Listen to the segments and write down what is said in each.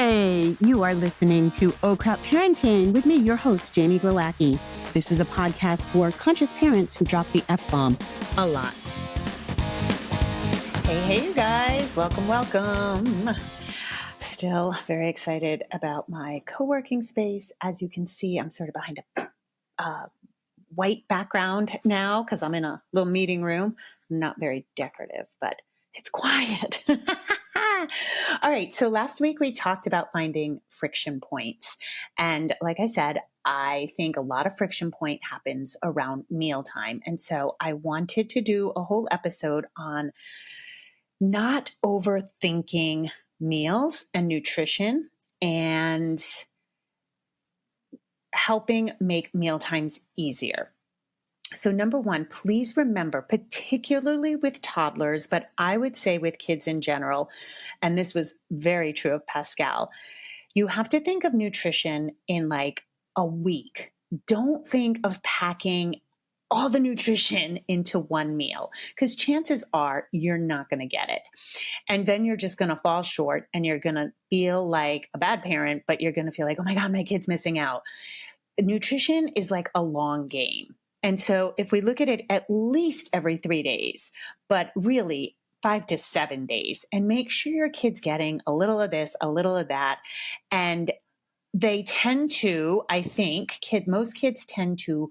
Hey, you are listening to Oh Crap Parenting with me, your host, Jamie Glowacki. This is a podcast for conscious parents who drop the F-bomb a lot. Hey, you guys. Welcome. Still very excited about my co-working space. As you can see, I'm sort of behind a white background now because I'm in a little meeting room. Not very decorative, but it's quiet. All right. So last week we talked about finding friction points. And like I said, I think a lot of friction point happens around mealtime. And so I wanted to do a whole episode on not overthinking meals and nutrition and helping make mealtimes easier. So number one, please remember, particularly with toddlers, but I would say with kids in general, and this was very true of Pascal, you have to think of nutrition in like a week. Don't think of packing all the nutrition into one meal because chances are you're not going to get it. And then you're just going to fall short and you're going to feel like a bad parent, but you're going to feel like, oh my God, my kid's missing out. Nutrition is like a long game. And so if we look at it at least every 3 days, but really 5 to 7 days, and make sure your kid's getting a little of this, a little of that. And they tend to, I think, most kids tend to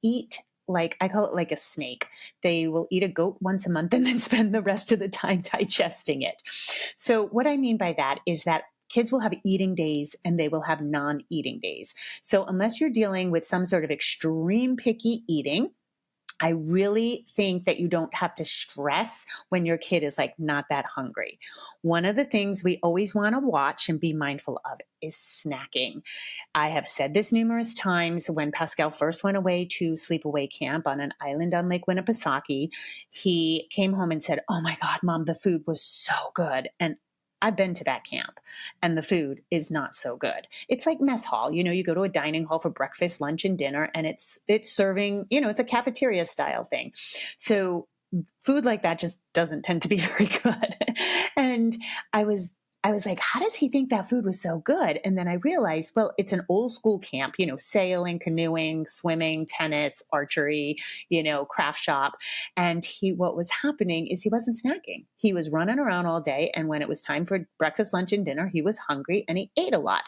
eat like, I call it like a snake. They will eat a goat once a month and then spend the rest of the time digesting it. So what I mean by that is that kids will have eating days and they will have non-eating days. So unless you're dealing with some sort of extreme picky eating, I really think that you don't have to stress when your kid is like not that hungry. One of the things we always want to watch and be mindful of is snacking. I have said this numerous times. When Pascal first went away to sleepaway camp on an island on Lake Winnipesaukee, he came home and said, "Oh my God, Mom, the food was so good." And I've been to that camp and the food is not so good. It's like mess hall. You go to a dining hall for breakfast, lunch, and dinner, and it's serving, it's a cafeteria style thing. So food like that just doesn't tend to be very good. And I was like, how does he think that food was so good? And then I realized, well, it's an old school camp, sailing, canoeing, swimming, tennis, archery, craft shop. And what was happening is he wasn't snacking. He was running around all day. And when it was time for breakfast, lunch, and dinner, he was hungry and he ate a lot.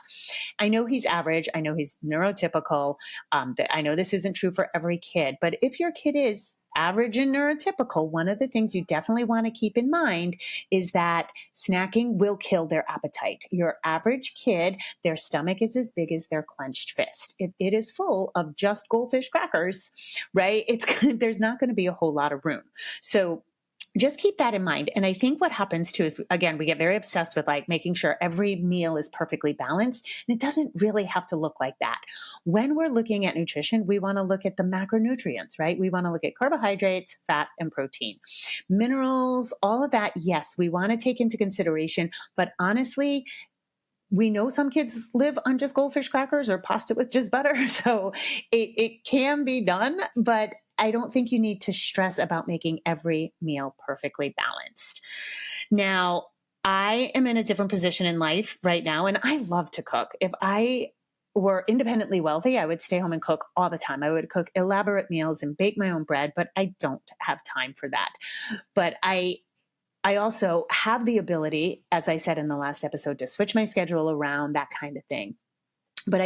I know he's average. I know he's neurotypical. I know this isn't true for every kid, but if your kid is average and neurotypical, one of the things you definitely want to keep in mind is that snacking will kill their appetite. Your average kid, their stomach is as big as their clenched fist. If it is full of just goldfish crackers, right, there's not going to be a whole lot of room. So just keep that in mind. And I think what happens too is, again, we get very obsessed with like making sure every meal is perfectly balanced. And it doesn't really have to look like that. When we're looking at nutrition, we want to look at the macronutrients, right? We want to look at carbohydrates, fat, and protein. Minerals, all of that, yes, we want to take into consideration. But honestly, we know some kids live on just goldfish crackers or pasta with just butter. So it can be done, but I don't think you need to stress about making every meal perfectly balanced. Now, I am in a different position in life right now, and I love to cook. If I were independently wealthy, I would stay home and cook all the time. I would cook elaborate meals and bake my own bread, but I don't have time for that. But I also have the ability, as I said in the last episode, to switch my schedule around, that kind of thing. But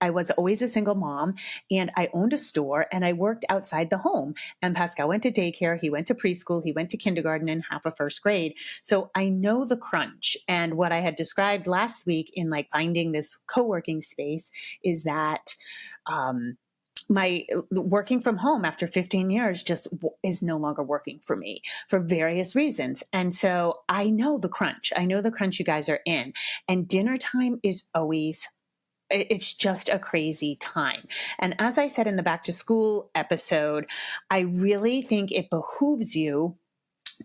I was always a single mom and I owned a store and I worked outside the home. And Pascal went to daycare, he went to preschool, he went to kindergarten and half of first grade. So I know the crunch. And what I had described last week in like finding this co-working space is that, my working from home after 15 years just is no longer working for me for various reasons. And so I know the crunch. I know the crunch you guys are in. And dinner time is always, it's just a crazy time. And as I said in the back to school episode, I really think it behooves you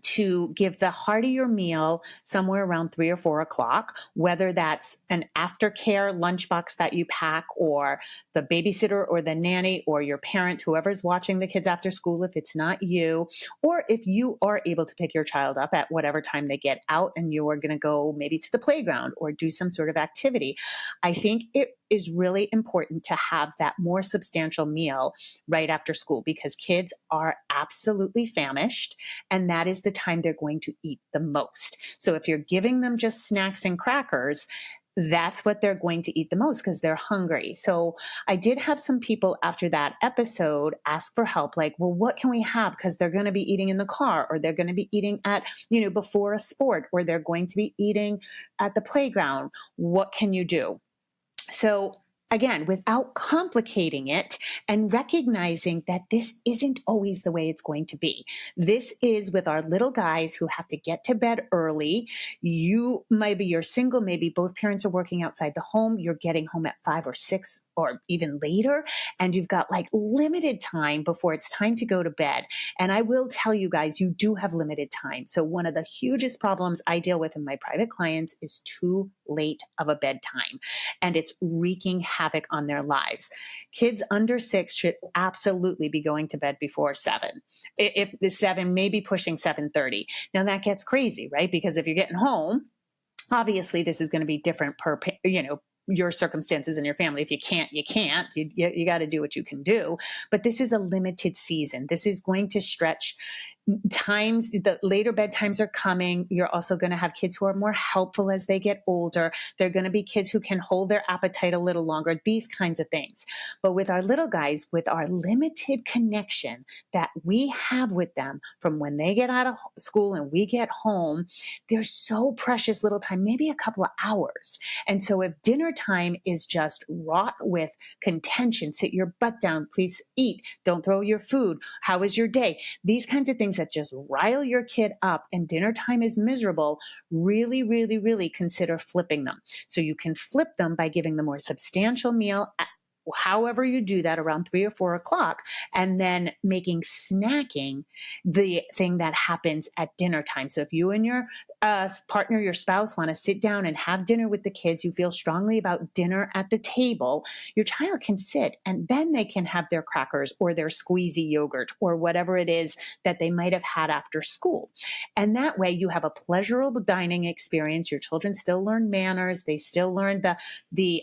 to give the heartier meal somewhere around 3 or 4 o'clock, whether that's an aftercare lunchbox that you pack, or the babysitter or the nanny or your parents, whoever's watching the kids after school, if it's not you, or if you are able to pick your child up at whatever time they get out and you are going to go maybe to the playground or do some sort of activity. I think it is really important to have that more substantial meal right after school, because kids are absolutely famished, and that is the time they're going to eat the most. So if you're giving them just snacks and crackers, that's what they're going to eat the most because they're hungry. So I did have some people after that episode ask for help, like, well, what can we have? Because they're going to be eating in the car, or they're going to be eating at, before a sport, or they're going to be eating at the playground. What can you do? So again, without complicating it and recognizing that this isn't always the way it's going to be. This is with our little guys who have to get to bed early. You're single, maybe both parents are working outside the home. You're getting home at 5 or 6 or even later, and you've got like limited time before it's time to go to bed. And I will tell you guys, you do have limited time. So one of the hugest problems I deal with in my private clients is too late of a bedtime, and it's wreaking havoc on their lives. Kids under 6 should absolutely be going to bed before 7. If the 7, maybe pushing 7:30. Now that gets crazy, right? Because if you're getting home, obviously this is going to be different per, your circumstances in your family. If you can't, you can't. You got to do what you can do. But this is a limited season. This is going to stretch times. The later bedtimes are coming. You're also going to have kids who are more helpful as they get older. They're going to be kids who can hold their appetite a little longer, these kinds of things. But with our little guys, with our limited connection that we have with them from when they get out of school and we get home, they're so precious little time, maybe a couple of hours. And so if dinner time is just wrought with contention, sit your butt down, please eat, don't throw your food, how was your day? These kinds of things that just rile your kid up, and dinner time is miserable, really, really, really consider flipping them. So you can flip them by giving them a more substantial meal however you do that around 3 or 4 o'clock, and then making snacking the thing that happens at dinner time. So if you and your partner, your spouse, want to sit down and have dinner with the kids, you feel strongly about dinner at the table, your child can sit and then they can have their crackers or their squeezy yogurt or whatever it is that they might have had after school. And that way you have a pleasurable dining experience. Your children still learn manners. They still learn the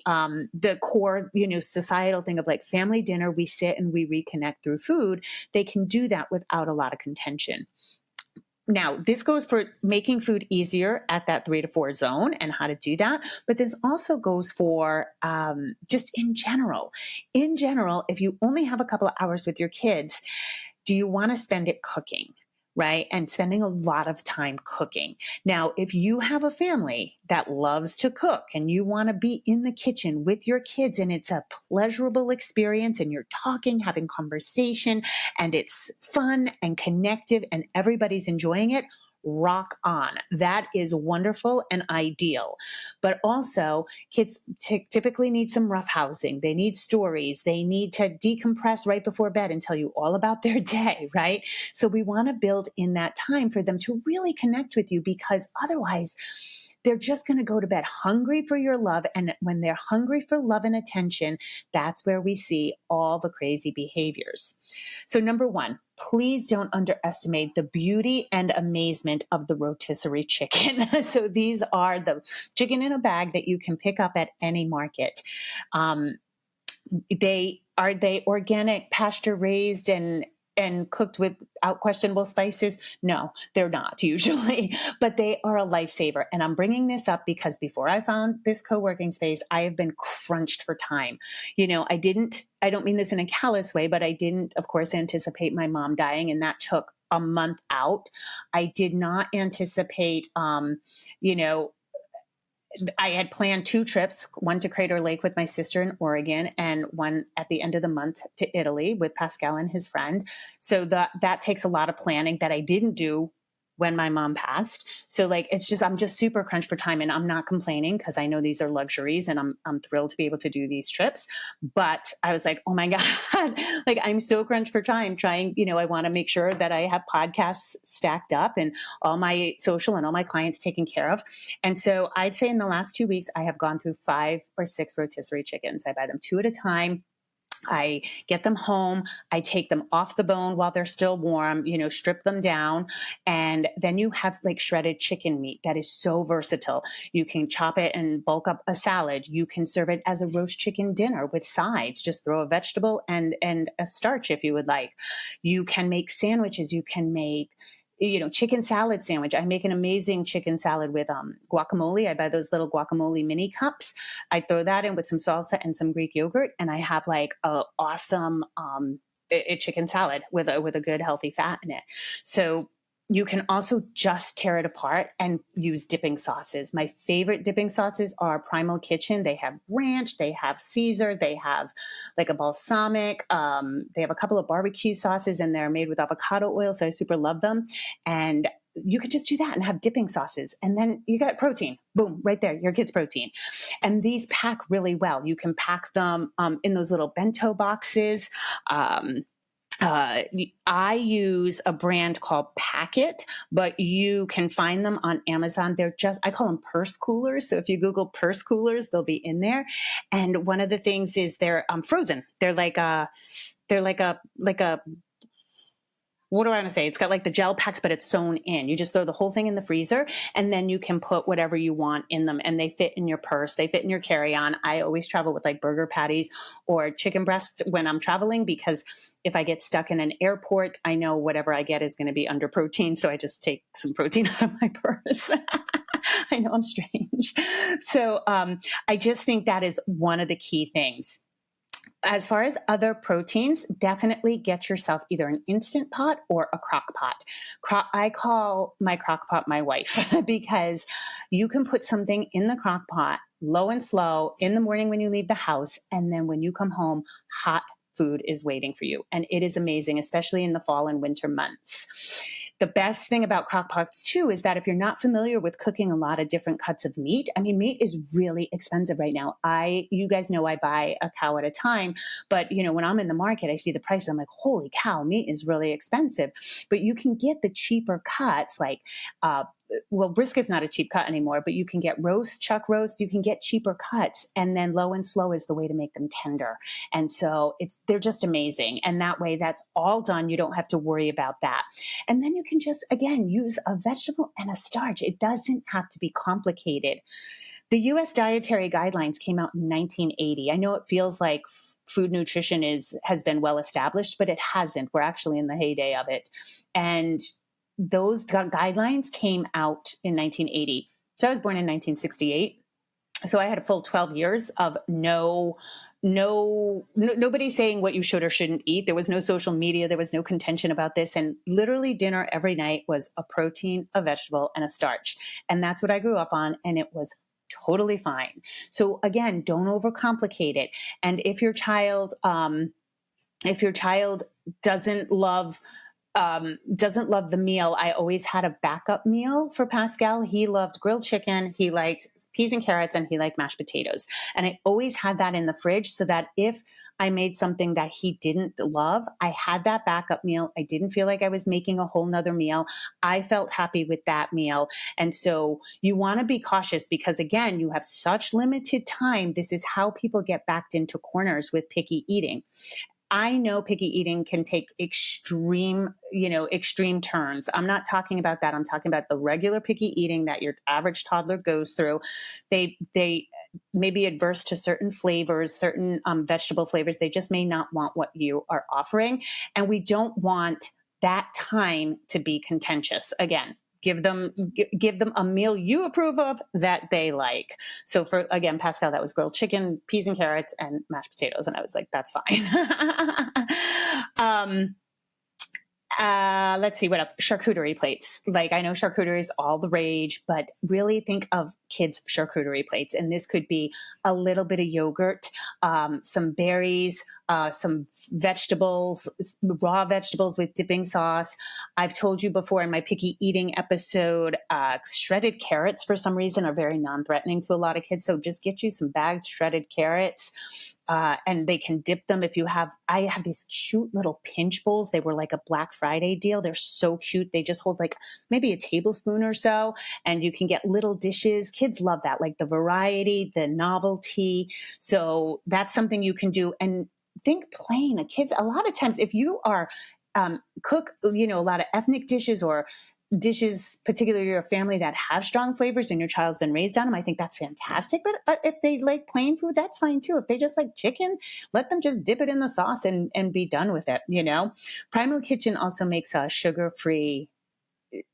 core, societal thing of like family dinner. We sit and we reconnect through food. They can do that without a lot of contention. Now, this goes for making food easier at that 3 to 4 zone and how to do that. But this also goes for just in general. In general, if you only have a couple of hours with your kids, do you want to spend it cooking? Right? And spending a lot of time cooking. Now, if you have a family that loves to cook and you want to be in the kitchen with your kids and it's a pleasurable experience and you're talking, having conversation, and it's fun and connective and everybody's enjoying it, rock on. That is wonderful and ideal. But also, kids typically need some roughhousing. They need stories. They need to decompress right before bed and tell you all about their day, right? So we want to build in that time for them to really connect with you, because otherwise, they're just going to go to bed hungry for your love. And when they're hungry for love and attention, that's where we see all the crazy behaviors. So number 1, please don't underestimate the beauty and amazement of the rotisserie chicken. So these are the chicken in a bag that you can pick up at any market. Are they organic, pasture raised, and cooked without questionable spices? No, they're not usually, but they are a lifesaver. And I'm bringing this up because before I found this co-working space, I have been crunched for time. I don't mean this in a callous way, but I didn't, of course, anticipate my mom dying, and that took a month out. I did not anticipate, I had planned 2 trips, one to Crater Lake with my sister in Oregon and one at the end of the month to Italy with Pascal and his friend. So that takes a lot of planning that I didn't do when my mom passed. So like, it's just, I'm just super crunched for time, and I'm not complaining because I know these are luxuries, and I'm thrilled to be able to do these trips. But I was like, oh my God, like I'm so crunched for time trying, I want to make sure that I have podcasts stacked up and all my social and all my clients taken care of. And so I'd say in the last 2 weeks, I have gone through 5 or 6 rotisserie chickens. I buy them 2 at a time. I get them home. I take them off the bone while they're still warm, strip them down. And then you have like shredded chicken meat that is so versatile. You can chop it and bulk up a salad. You can serve it as a roast chicken dinner with sides. Just throw a vegetable and a starch if you would like. You can make sandwiches. You can make chicken salad sandwich. I make an amazing chicken salad with guacamole. I buy those little guacamole mini cups. I throw that in with some salsa and some Greek yogurt, and I have like a awesome a chicken salad with a good healthy fat in it. So you can also just tear it apart and use dipping sauces. My favorite dipping sauces are Primal Kitchen. They have ranch, they have Caesar, they have like a balsamic. They have a couple of barbecue sauces, and they're made with avocado oil. So I super love them. And you could just do that and have dipping sauces. And then you got protein. Boom, right there, your kid's protein. And these pack really well. You can pack them in those little bento boxes. I use a brand called Packet, but you can find them on Amazon. I call them purse coolers. So if you Google purse coolers, they'll be in there. And one of the things is they're frozen. They're like a what do I want to say? It's got like the gel packs, but it's sewn in. You just throw the whole thing in the freezer, and then you can put whatever you want in them, and they fit in your purse. They fit in your carry-on. I always travel with like burger patties or chicken breast when I'm traveling, because if I get stuck in an airport, I know whatever I get is going to be under protein. So I just take some protein out of my purse. I know I'm strange. So I just think that is one of the key things. As far as other proteins, definitely get yourself either an Instant Pot or a crock pot. I call my crock pot my wife because you can put something in the crock pot low and slow in the morning when you leave the house. And then when you come home, hot food is waiting for you. And it is amazing, especially in the fall and winter months. The best thing about crock pots too is that if you're not familiar with cooking a lot of different cuts of meat, meat is really expensive right now. You guys know I buy a cow at a time, but when I'm in the market, I see the prices. I'm like, holy cow, meat is really expensive. But you can get the cheaper cuts like, brisket's not a cheap cut anymore, but you can get chuck roast, you can get cheaper cuts, and then low and slow is the way to make them tender. And so they're just amazing. And that way that's all done. You don't have to worry about that. And then you can just, again, use a vegetable and a starch. It doesn't have to be complicated. The U.S. dietary guidelines came out in 1980. I know it feels like food nutrition has been well established, but it hasn't. We're actually in the heyday of it. And those guidelines came out in 1980. So I was born in 1968. So I had a full 12 years of nobody saying what you should or shouldn't eat. There was no social media. There was no contention about this. And literally dinner every night was a protein, a vegetable, and a starch. And that's what I grew up on. And it was totally fine. So again, don't overcomplicate it. And if your child doesn't love the meal, I always had a backup meal for Pascal. He loved grilled chicken. He liked peas and carrots, and he liked mashed potatoes. And I always had that in the fridge so that if I made something that he didn't love, I had that backup meal. I didn't feel like I was making a whole nother meal. I felt happy with that meal. And so you want to be cautious because, again, you have such limited time. This is how people get backed into corners with picky eating. I know picky eating can take extreme turns. I'm not talking about that. I'm talking about the regular picky eating that your average toddler goes through. They may be adverse to certain flavors, certain vegetable flavors. They just may not want what you are offering. And we don't want that time to be contentious. Again, give them a meal you approve of that they like. So for, again, Pascal, that was grilled chicken, peas and carrots, and mashed potatoes. And I was like, that's fine. Let's see what else. Charcuterie plates. Like, I know charcuterie is all the rage, but really think of kids' charcuterie plates. And this could be a little bit of yogurt, some berries, some vegetables, raw vegetables with dipping sauce. I've told you before in my picky eating episode, shredded carrots for some reason are very non-threatening to a lot of kids. So just get you some bagged shredded carrots. And they can dip them I have these cute little pinch bowls. They were like a Black Friday deal. They're so cute. They just hold like maybe a tablespoon or so, and you can get little dishes. Kids love that, like the variety, the novelty. So that's something you can do. And think plain. Kids, a lot of times, if you are cook, a lot of ethnic dishes or dishes, particularly your family that have strong flavors and your child's been raised on them, I think that's fantastic. But if they like plain food, that's fine too. If they just like chicken, let them just dip it in the sauce and be done with it. Primal Kitchen also makes a sugar-free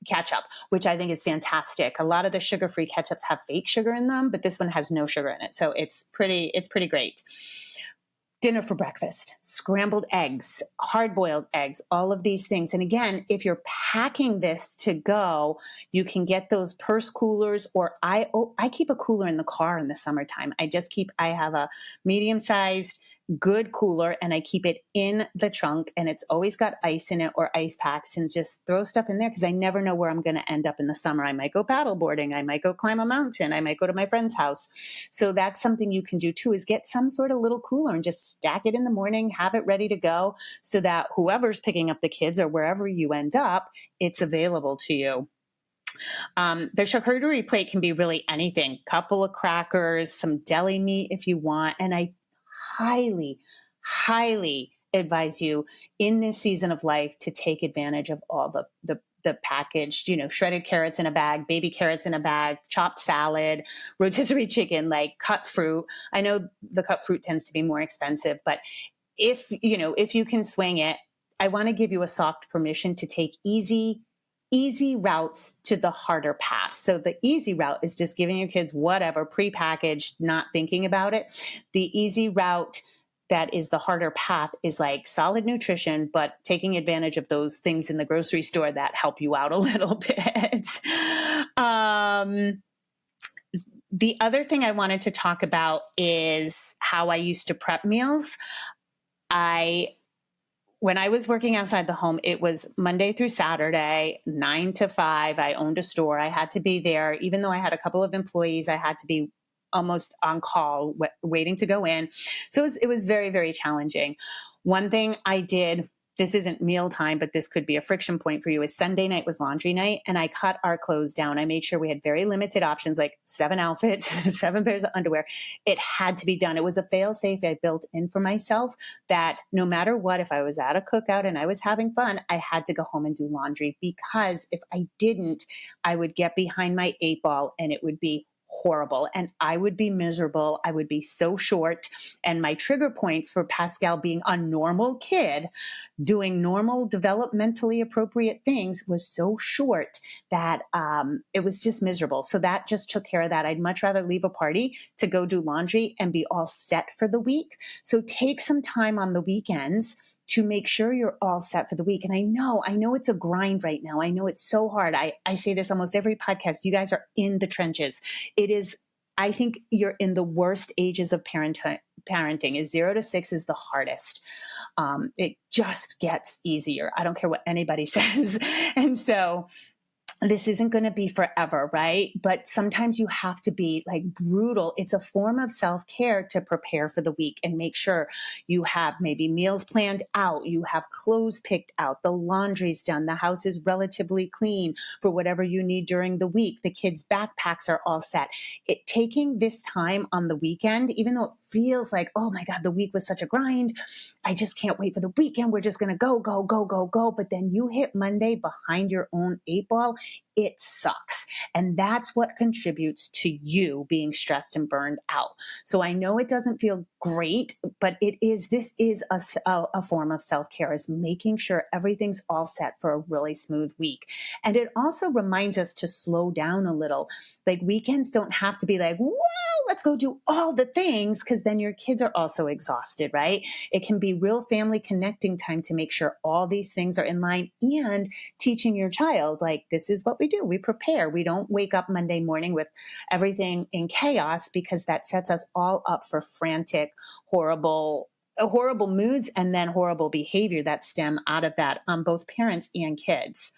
ketchup, which I think is fantastic. A lot of the sugar-free ketchups have fake sugar in them, but this one has no sugar in it. So it's pretty great. Dinner for breakfast, scrambled eggs, hard-boiled eggs, all of these things. And again, if you're packing this to go, you can get those purse coolers, or I keep a cooler in the car in the summertime. I have a medium-sized good cooler, and I keep it in the trunk, and it's always got ice in it or ice packs, and just throw stuff in there because I never know where I'm going to end up in the summer. I might go paddleboarding. I might go climb a mountain. I might go to my friend's house. So that's something you can do too, is get some sort of little cooler and just stack it in the morning, have it ready to go so that whoever's picking up the kids or wherever you end up, it's available to you. The charcuterie plate can be really anything, couple of crackers, some deli meat if you want. And I highly, highly advise you in this season of life to take advantage of all the packaged, shredded carrots in a bag, baby carrots in a bag, chopped salad, rotisserie chicken, like cut fruit. I know the cut fruit tends to be more expensive, but if you can swing it, I want to give you a soft permission to take easy routes to the harder path. So the easy route is just giving your kids whatever prepackaged, not thinking about it. The easy route that is the harder path is like solid nutrition, but taking advantage of those things in the grocery store that help you out a little bit. The other thing I wanted to talk about is how I used to prep meals. When I was working outside the home, it was Monday through Saturday, 9 to 5. I owned a store. I had to be there. Even though I had a couple of employees, I had to be almost on call, waiting to go in. So it was very, very challenging. One thing I did, this isn't mealtime, but this could be a friction point for you, is Sunday night was laundry night, and I cut our clothes down. I made sure we had very limited options, like 7 outfits, 7 pairs of underwear. It had to be done. It was a fail-safe I built in for myself that no matter what, if I was at a cookout and I was having fun, I had to go home and do laundry, because if I didn't, I would get behind my 8 ball and it would be horrible. And I would be miserable. I would be so short. And my trigger points for Pascal being a normal kid doing normal developmentally appropriate things was so short that it was just miserable. So that just took care of that. I'd much rather leave a party to go do laundry and be all set for the week. So take some time on the weekends to make sure you're all set for the week. And I know it's a grind right now. I know it's so hard. I say this almost every podcast. You guys are in the trenches. It is, I think you're in the worst ages of parenting. Is 0 to 6 is the hardest. It just gets easier. I don't care what anybody says. And so this isn't going to be forever, right? But sometimes you have to be like brutal. It's a form of self-care to prepare for the week and make sure you have maybe meals planned out, you have clothes picked out, the laundry's done, the house is relatively clean for whatever you need during the week. The kids' backpacks are all set. Taking this time on the weekend, even though it feels like, oh my God, the week was such a grind, I just can't wait for the weekend. We're just going to go, go, go, go, go. But then you hit Monday behind your own 8 ball. It sucks. And that's what contributes to you being stressed and burned out. So I know it doesn't feel great, but this is a form of self-care, is making sure everything's all set for a really smooth week. And it also reminds us to slow down a little. Like weekends don't have to be like, whoa, let's let's go do all the things, because then your kids are also exhausted, right? It can be real family connecting time to make sure all these things are in line, and teaching your child, like, this is what we do. We prepare. We don't wake up Monday morning with everything in chaos, because that sets us all up for frantic, horrible moods, and then horrible behavior that stem out of that on both parents and kids.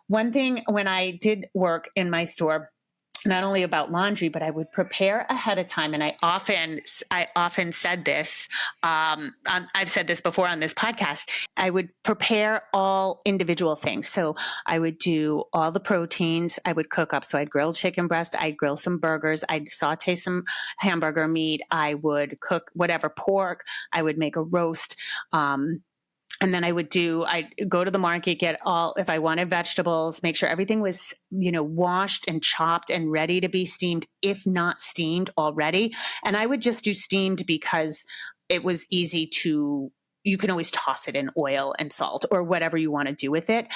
One thing, when I did work in my store, not only about laundry, but I would prepare ahead of time. And I often said this. I've said this before on this podcast. I would prepare all individual things. So I would do all the proteins. I would cook up. So I'd grill chicken breast. I'd grill some burgers. I'd saute some hamburger meat. I would cook whatever pork. I would make a roast. And then I'd go to the market, if I wanted vegetables, make sure everything was, washed and chopped and ready to be steamed, if not steamed already. And I would just do steamed because it was easy you can always toss it in oil and salt or whatever you want to do with it.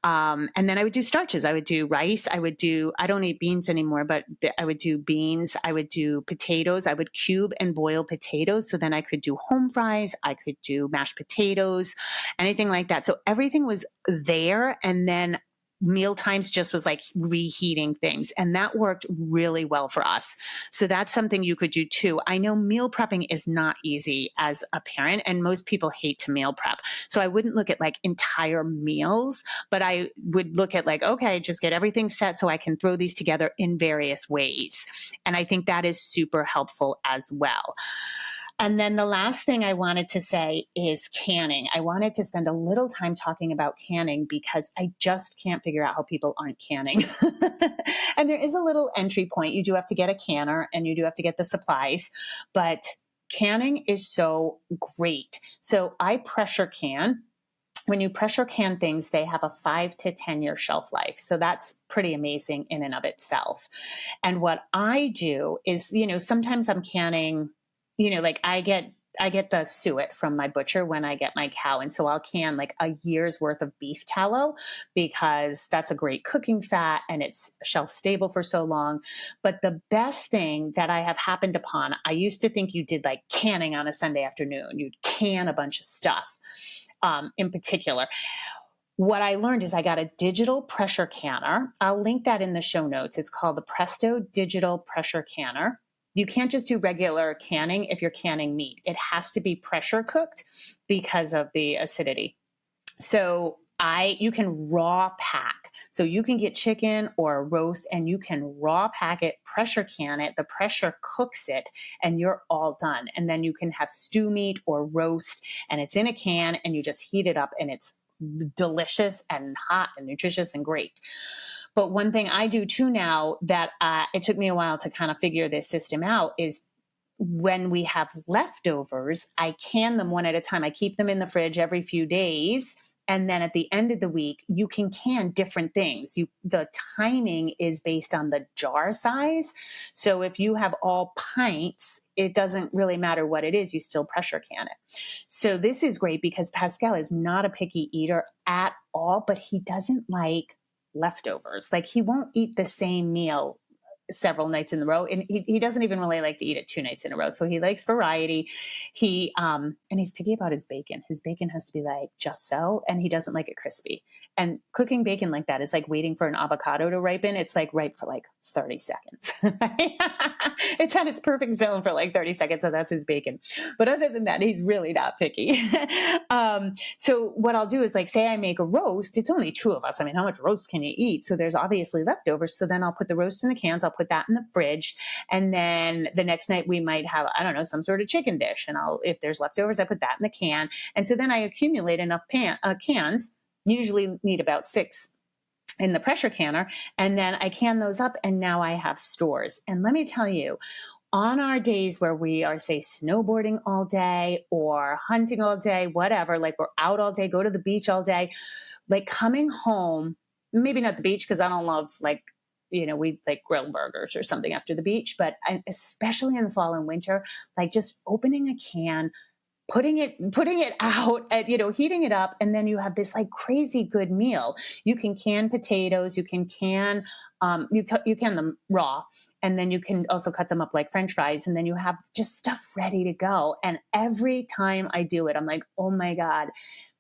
And then I would do starches. I would do rice. I don't eat beans anymore, but I would do beans. I would do potatoes. I would cube and boil potatoes. So then I could do home fries. I could do mashed potatoes, anything like that. So everything was there. And then meal times just was like reheating things. And that worked really well for us. So that's something you could do too. I know meal prepping is not easy as a parent, and most people hate to meal prep. So I wouldn't look at like entire meals, but I would look at like, okay, just get everything set so I can throw these together in various ways. And I think that is super helpful as well. And then the last thing I wanted to say is canning. I wanted to spend a little time talking about canning because I just can't figure out how people aren't canning. And there is a little entry point. You do have to get a canner and you do have to get the supplies, but canning is so great. So I pressure can. When you pressure can things, they have a 5 to 10 year shelf life. So that's pretty amazing in and of itself. And what I do is, sometimes I'm canning, like I get the suet from my butcher when I get my cow. And so I'll can like a year's worth of beef tallow because that's a great cooking fat and it's shelf stable for so long. But the best thing that I have happened upon, I used to think you did like canning on a Sunday afternoon. You'd can a bunch of stuff in particular. What I learned is I got a digital pressure canner. I'll link that in the show notes. It's called the Presto Digital Pressure Canner. You can't just do regular canning if you're canning meat. It has to be pressure cooked because of the acidity. So you can raw pack. So you can get chicken or a roast and you can raw pack it, pressure can it, the pressure cooks it, and you're all done. And then you can have stew meat or roast and it's in a can and you just heat it up and it's delicious and hot and nutritious and great. But one thing I do too now that it took me a while to kind of figure this system out is when we have leftovers, I can them one at a time. I keep them in the fridge every few days. And then at the end of the week, you can different things. The timing is based on the jar size. So if you have all pints, it doesn't really matter what it is. You still pressure can it. So this is great because Pascal is not a picky eater at all, but he doesn't like leftovers. Like he won't eat the same meal several nights in a row. And he doesn't even really like to eat it 2 nights in a row. So he likes variety. And he's picky about his bacon. His bacon has to be like just so, and he doesn't like it crispy. And cooking bacon like that is like waiting for an avocado to ripen. It's like ripe for like 30 seconds. It's at its perfect zone for like 30 seconds. So that's his bacon. But other than that, he's really not picky. So what I'll do is like, say I make a roast, it's only 2 of us. I mean, how much roast can you eat? So there's obviously leftovers. So then I'll put the roast in the cans. I'll put that in the fridge. And then the next night we might have, I don't know, some sort of chicken dish. And if there's leftovers, I put that in the can. And so then I accumulate enough cans, usually need about 6 in the pressure canner. And then I can those up and now I have stores. And let me tell you, on our days where we are, say, snowboarding all day or hunting all day, whatever, like we're out all day, go to the beach all day, like coming home, maybe not the beach because I don't love like, we like grill burgers or something after the beach, but especially in the fall and winter, like just opening a can, putting it out and, heating it up. And then you have this like crazy good meal. You can can potatoes, you can them raw, and then you can also cut them up like French fries. And then you have just stuff ready to go. And every time I do it, I'm like, oh my God,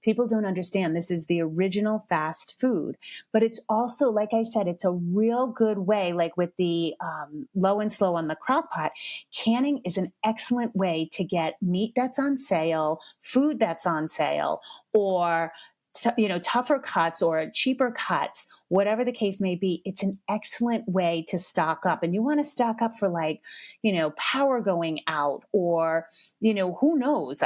people don't understand. This is the original fast food, but it's also, like I said, it's a real good way, like with the low and slow on the crock pot. Canning is an excellent way to get meat that's on sale, food that's on sale, or tougher cuts or cheaper cuts, whatever the case may be. It's an excellent way to stock up. And you want to stock up for power going out, or, who knows?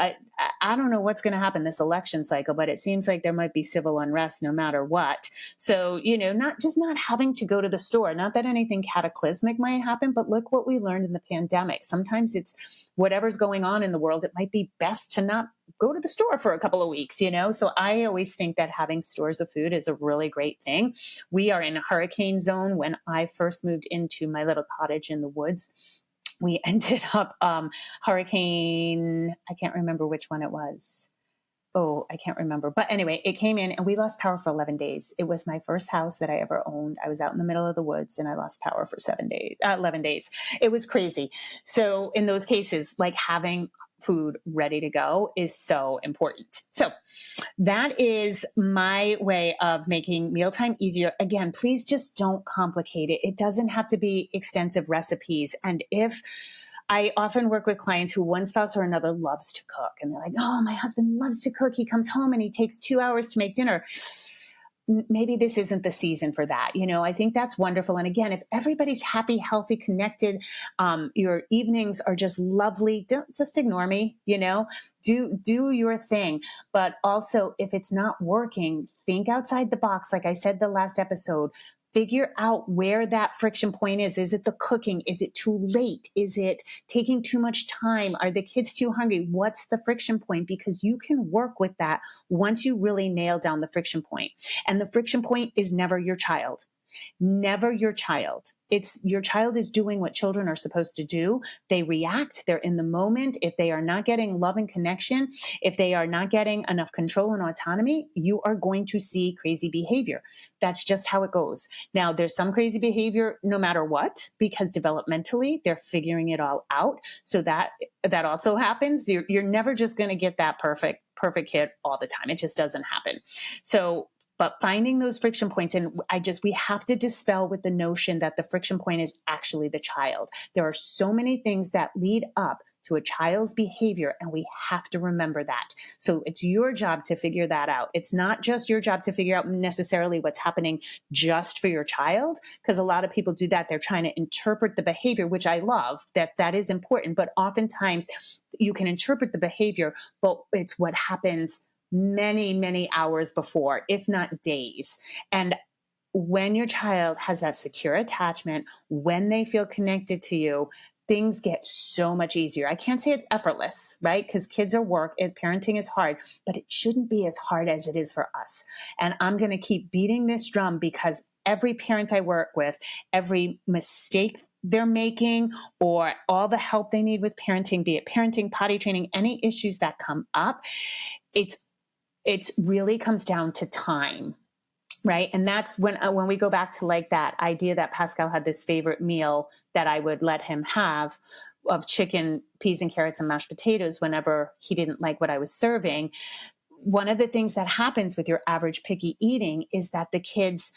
I don't know what's going to happen this election cycle, but it seems like there might be civil unrest no matter what. So, not having to go to the store, not that anything cataclysmic might happen, but look what we learned in the pandemic. Sometimes it's whatever's going on in the world. It might be best to not go to the store for a couple of weeks, So I always think that having stores of food is a really great thing. We are in a hurricane zone. When I first moved into my little cottage in the woods, we ended up hurricane, I can't remember which one it was. Oh, I can't remember. But anyway, it came in and we lost power for 11 days. It was my first house that I ever owned. I was out in the middle of the woods and I lost power for 11 days. It was crazy. So in those cases, like having food ready to go is so important. So that is my way of making mealtime easier. Again, please just don't complicate it. It doesn't have to be extensive recipes. And if I often work with clients who one spouse or another loves to cook, and they're like, oh, my husband loves to cook. He comes home and he takes 2 hours to make dinner. Maybe this isn't the season for that. I think that's wonderful. And again, if everybody's happy, healthy, connected, your evenings are just lovely, don't just ignore me, do your thing. But also if it's not working, think outside the box. Like I said, the last episode, figure out where that friction point is. Is it the cooking? Is it too late? Is it taking too much time? Are the kids too hungry? What's the friction point? Because you can work with that once you really nail down the friction point. And the friction point is never your child. Never your child. It's your child is doing what children are supposed to do. They react. They're in the moment. If they are not getting love and connection, if they are not getting enough control and autonomy, you are going to see crazy behavior. That's just how it goes. Now, there's some crazy behavior no matter what, because developmentally they're figuring it all out. So that also happens. You're never just going to get that perfect kid all the time. It just doesn't happen. But finding those friction points, and we have to dispel with the notion that the friction point is actually the child. There are so many things that lead up to a child's behavior, and we have to remember that. So it's your job to figure that out. It's not just your job to figure out necessarily what's happening just for your child, because a lot of people do that. They're trying to interpret the behavior, which I love, that is important. But oftentimes you can interpret the behavior, but it's what happens many, many hours before, if not days. And when your child has that secure attachment, when they feel connected to you, things get so much easier. I can't say it's effortless, right? Because kids are work and parenting is hard, but it shouldn't be as hard as it is for us. And I'm going to keep beating this drum, because every parent I work with, every mistake they're making, or all the help they need with parenting, be it parenting, potty training, any issues that come up, it really comes down to time, right? And that's when we go back to like that idea that Pascal had this favorite meal that I would let him have of chicken, peas and carrots and mashed potatoes whenever he didn't like what I was serving. One of the things that happens with your average picky eating is that the kids,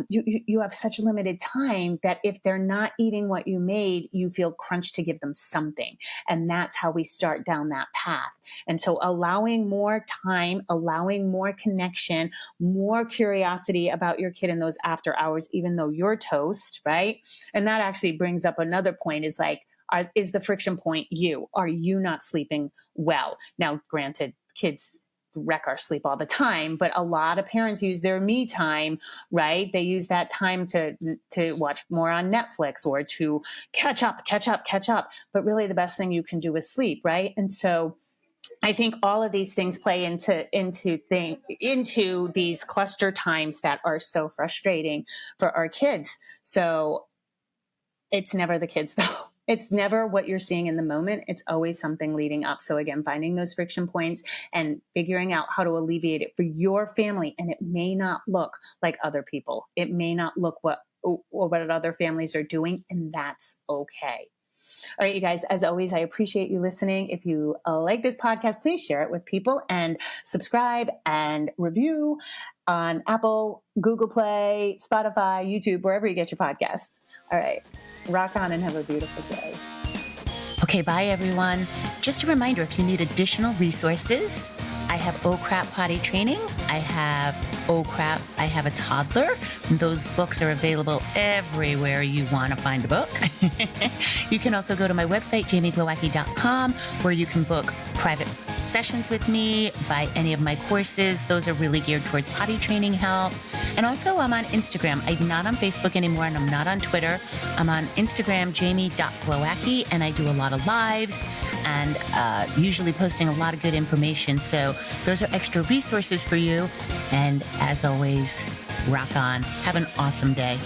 you have such limited time that if they're not eating what you made, you feel crunched to give them something. And that's how we start down that path. And so allowing more time, allowing more connection, more curiosity about your kid in those after hours, even though you're toast, right? And that actually brings up another point, is like, is the friction point you? Are you not sleeping well? Now, granted, kids wreck our sleep all the time, but a lot of parents use their me time, right? They use that time to watch more on Netflix or to catch up. But really the best thing you can do is sleep, right? And so I think all of these things play into these cluster times that are so frustrating for our kids. So it's never the kids though. It's never what you're seeing in the moment. It's always something leading up. So again, finding those friction points and figuring out how to alleviate it for your family. And it may not look like other people. It may not look what other families are doing, and that's okay. All right, you guys, as always, I appreciate you listening. If you like this podcast, please share it with people and subscribe and review on Apple, Google Play, Spotify, YouTube, wherever you get your podcasts. All right, rock on and have a beautiful day. Okay, bye everyone. Just a reminder, if you need additional resources, I have Oh Crap Potty Training. I have Oh Crap, I Have a Toddler. Those books are available everywhere you want to find a book. You can also go to my website, jamieglowacki.com, where you can book private sessions with me, buy any of my courses. Those are really geared towards potty training help. And also I'm on Instagram. I'm not on Facebook anymore, and I'm not on Twitter. I'm on Instagram, jamie.glowacki, and I do a lot of lives and usually posting a lot of good information. So those are extra resources for you. And as always, rock on. Have an awesome day.